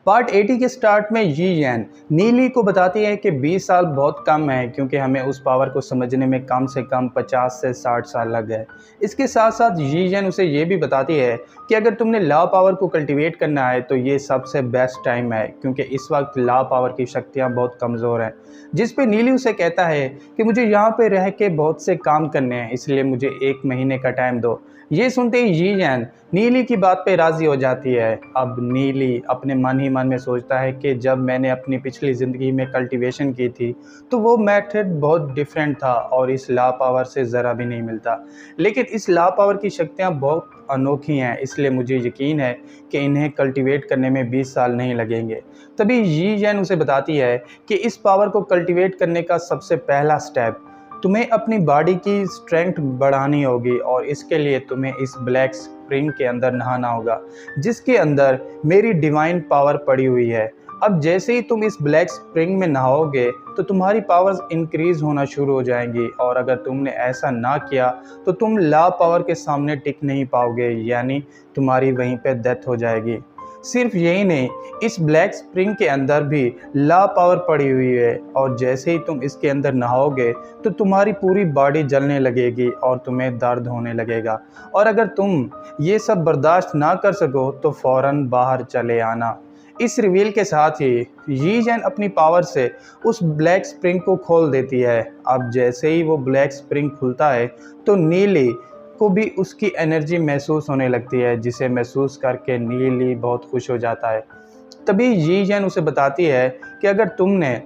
Part 80 के start में यी येन नीली को बताती है कि 20 साल बहुत कम है क्योंकि हमें उस पावर को समझने में कम से कम 50 से 60 साल लग गए। इसके साथ साथ यी येन उसे ये भी बताती है कि अगर तुमने लॉ पावर को कल्टीवेट करना है तो ये सबसे बेस्ट टाइम है क्योंकि इस वक्त लॉ पावर की शक्तियाँ बहुत कमज़ोर हैं। जिस पे नीली उसे कहता है कि मुझे यहाँ पे रह के बहुत से काम करने हैं, इसलिए मुझे 1 महीने का टाइम दो। ये सुनते ही यी येन नीली की बात पे राज़ी हो जाती है। अब नीली अपने मन ही मन में सोचता है कि जब मैंने अपनी पिछली ज़िंदगी में कल्टीवेशन की थी तो वो मेथड बहुत डिफरेंट था और इस लॉ पावर से ज़रा भी नहीं मिलता, लेकिन इस लॉ पावर की शक्तियाँ बहुत अनोखी हैं, इसलिए मुझे यकीन है कि इन्हें कल्टीवेट करने में 20 साल नहीं लगेंगे। तभी यी येन उसे बताती है कि इस पावर को कल्टीवेट करने का सबसे पहला स्टेप तुम्हें अपनी बॉडी की स्ट्रेंथ बढ़ानी होगी और इसके लिए तुम्हें इस ब्लैक स्प्रिंग के अंदर नहाना होगा जिसके अंदर मेरी डिवाइन पावर पड़ी हुई है। अब जैसे ही तुम इस ब्लैक स्प्रिंग में नहाओगे तो तुम्हारी पावर्स इंक्रीज़ होना शुरू हो जाएंगी और अगर तुमने ऐसा ना किया तो तुम लॉ पावर के सामने टिक नहीं पाओगे, यानी तुम्हारी वहीं पे डेथ हो जाएगी। सिर्फ यही नहीं, इस ब्लैक स्प्रिंग के अंदर भी लॉ पावर पड़ी हुई है और जैसे ही तुम इसके अंदर नहाओगे तो तुम्हारी पूरी बॉडी जलने लगेगी और तुम्हें दर्द होने लगेगा और अगर तुम ये सब बर्दाश्त ना कर सको तो फ़ौरन बाहर चले आना। इस रिवील के साथ ही यी येन अपनी पावर से उस ब्लैक स्प्रिंग को खोल देती है। अब जैसे ही वो ब्लैक स्प्रिंग खुलता है तो नीली को भी उसकी एनर्जी महसूस होने लगती है, जिसे महसूस करके नीली बहुत खुश हो जाता है। तभी यी येन उसे बताती है कि अगर तुमने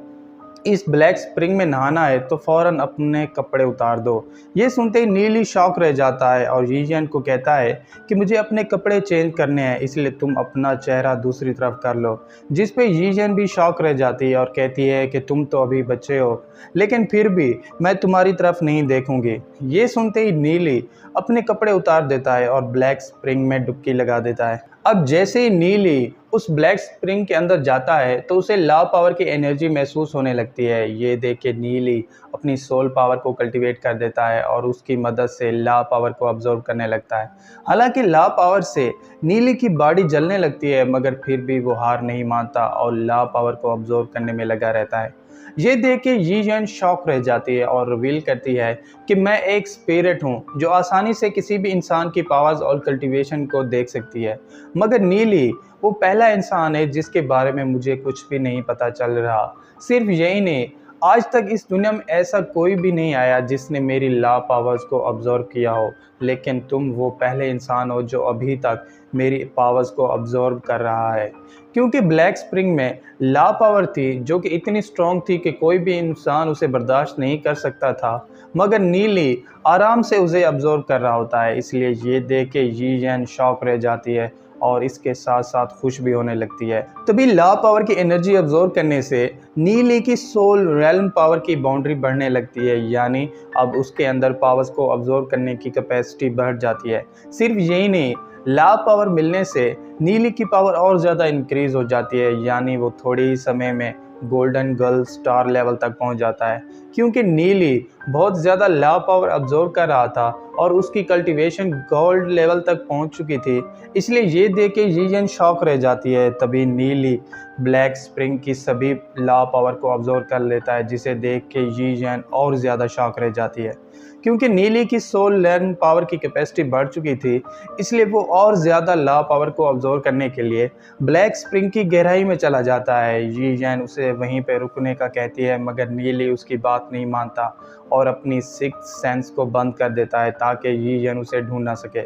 इस ब्लैक स्प्रिंग में नहाना है तो फ़ौरन अपने कपड़े उतार दो। ये सुनते ही नीली शॉक रह जाता है और यी येन को कहता है कि मुझे अपने कपड़े चेंज करने हैं, इसलिए तुम अपना चेहरा दूसरी तरफ कर लो। जिस पे यी येन भी शॉक रह जाती है और कहती है कि तुम तो अभी बच्चे हो, लेकिन फिर भी मैं तुम्हारी तरफ नहीं देखूंगी। ये सुनते ही नीली अपने कपड़े उतार देता है और ब्लैक स्प्रिंग में डुबकी लगा देता है। अब जैसे ही नीली उस ब्लैक स्प्रिंग के अंदर जाता है तो उसे लॉ पावर की एनर्जी महसूस होने लगती है। ये देख के नीली अपनी सोल पावर को कल्टीवेट कर देता है और उसकी मदद से लॉ पावर को ऑब्जर्व करने लगता है। हालांकि लॉ पावर से नीली की बॉडी जलने लगती है मगर फिर भी वो हार नहीं मानता और लॉ पावर को ऑब्जर्व करने में लगा रहता है। ये देख के यी येन शॉक रह जाती है और रिवील करती है कि मैं एक स्पिरिट हूँ जो आसानी से किसी भी इंसान की पावर्स और कल्टीवेशन को देख सकती है, मगर नीली वो पहला इंसान है जिसके बारे में मुझे कुछ भी नहीं पता चल रहा। सिर्फ यही नहीं, आज तक इस दुनिया में ऐसा कोई भी नहीं आया जिसने मेरी लॉ पावर्स को ऑब्जर्व किया हो, लेकिन तुम वो पहले इंसान हो जो अभी तक मेरी पावर्स को ऑब्जर्व कर रहा है। क्योंकि ब्लैक स्प्रिंग में लॉ पावर थी जो कि इतनी स्ट्रॉन्ग थी कि कोई भी इंसान उसे बर्दाश्त नहीं कर सकता था, मगर नीली आराम से उसे ऑब्जर्व कर रहा होता है। इसलिए ये देख के यी येन शॉक रह जाती है और इसके साथ साथ खुश भी होने लगती है। तभी लॉ पावर की एनर्जी ऑब्जर्व करने से नीली की सोल रेल्म पावर की बाउंड्री बढ़ने लगती है, यानी अब उसके अंदर पावर्स को ऑब्जर्व करने की कैपेसिटी बढ़ जाती है। सिर्फ यही नहीं, लॉ पावर मिलने से नीली की पावर और ज़्यादा इंक्रीज़ हो जाती है, यानी वो थोड़े ही समय में गोल्डन गर्ल स्टार लेवल तक पहुंच जाता है। क्योंकि नीली बहुत ज़्यादा लॉ पावर ऑब्जर्व कर रहा था और उसकी कल्टीवेशन गोल्ड लेवल तक पहुंच चुकी थी, इसलिए ये देख के यी येन शॉक रह जाती है। तभी नीली ब्लैक स्प्रिंग की सभी लॉ पावर को ऑब्जर्व कर लेता है, जिसे देख के यी येन और ज़्यादा शॉक रह जाती है। क्योंकि नीली की सोल लर्न पावर की कैपेसिटी बढ़ चुकी थी, इसलिए वो और ज़्यादा लॉ पावर को ऑब्जर्व करने के लिए ब्लैक स्प्रिंग की गहराई में चला जाता है। यी येन उसे वहीं पे रुकने का कहती है, मगर नीली उसकी बात नहीं मानता और अपनी सिक्स्थ सेंस को बंद कर देता है ताकि यी येन उसे ढूंढ ना सके।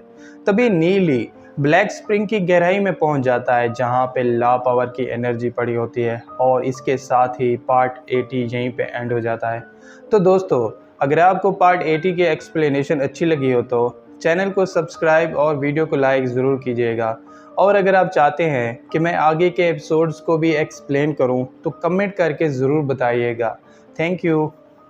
तभी नीली ब्लैक स्प्रिंग की गहराई में पहुंच जाता है जहां पे लॉ पावर की एनर्जी पड़ी होती है और इसके साथ ही पार्ट 80 यहीं पे एंड हो जाता है। तो दोस्तों, अगर आपको पार्ट 80 की एक्सप्लेनेशन अच्छी लगी हो तो चैनल को सब्सक्राइब और वीडियो को लाइक ज़रूर कीजिएगा। और अगर आप चाहते हैं कि मैं आगे के एपिसोड्स को भी एक्सप्लेन करूं तो कमेंट करके ज़रूर बताइएगा। Thank you.